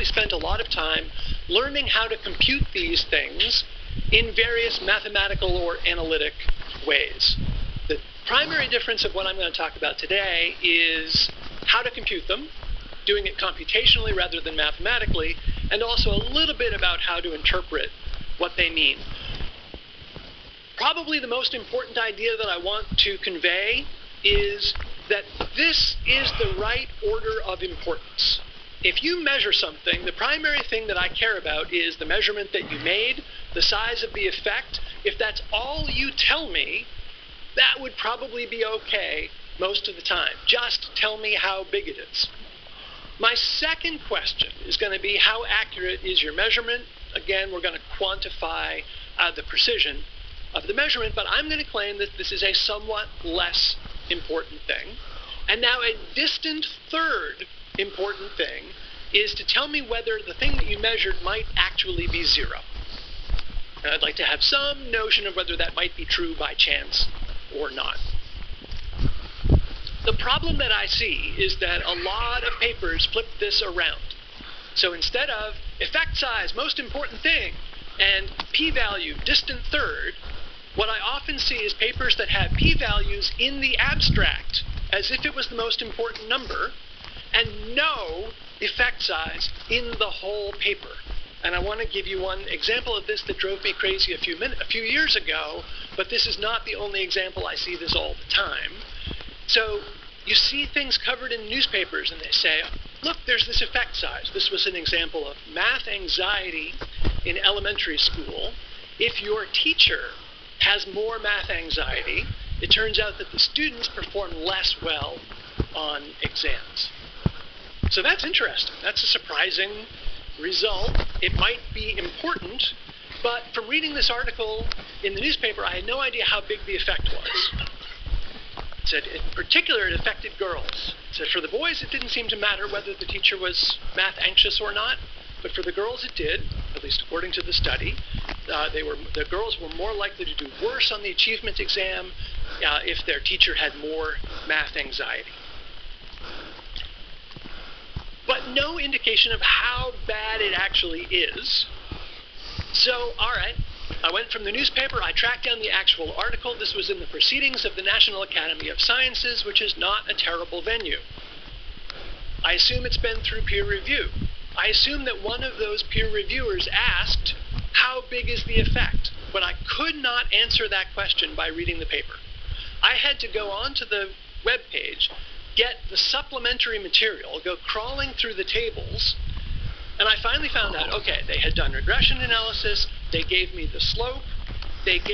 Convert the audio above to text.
probably spent a lot of time learning how to compute these things in various mathematical or analytic ways. The primary difference of what I'm going to talk about today is how to compute them, doing it computationally rather than mathematically, and also a little bit about how to interpret what they mean. Probably the most important idea that I want to convey is that this is the right order of importance. If you measure something, the primary thing that I care about is the measurement that you made, the size of the effect. If that's all you tell me, that would probably be okay most of the time. Just tell me how big it is. My second question is going to be, how accurate is your measurement? Again, we're going to quantify the precision of the measurement, but I'm going to claim that this is a somewhat less important thing. And now a distant third important thing is to tell me whether the thing that you measured might actually be zero. And I'd like to have some notion of whether that might be true by chance or not. The problem that I see is that a lot of papers flip this around. So instead of effect size, most important thing, and p-value, distant third, what I often see is papers that have p-values in the abstract, as if it was the most important number, and no effect size in the whole paper. And I want to give you one example of this that drove me crazy a few years ago, but this is not the only example. I see this all the time. So you see things covered in newspapers, and they say, look, there's this effect size. This was an example of math anxiety in elementary school. If your teacher has more math anxiety, it turns out that the students perform less well on exams. So that's interesting. That's a surprising result. It might be important, but from reading this article in the newspaper, I had no idea how big the effect was. It said, in particular, it affected girls. It said for the boys, it didn't seem to matter whether the teacher was math anxious or not, but for the girls it did, at least according to the study. The girls were more likely to do worse on the achievement exam if their teacher had more math anxiety. But no indication of how bad it actually is. So, all right, I went from the newspaper, I tracked down the actual article. This was in the Proceedings of the National Academy of Sciences, which is not a terrible venue. I assume it's been through peer review. I assume that one of those peer reviewers asked, how big is the effect? But I could not answer that question by reading the paper. I had to go onto the web page, get the supplementary material, go crawling through the tables, and I finally found out, okay, they had done regression analysis, they gave me the slope, they gave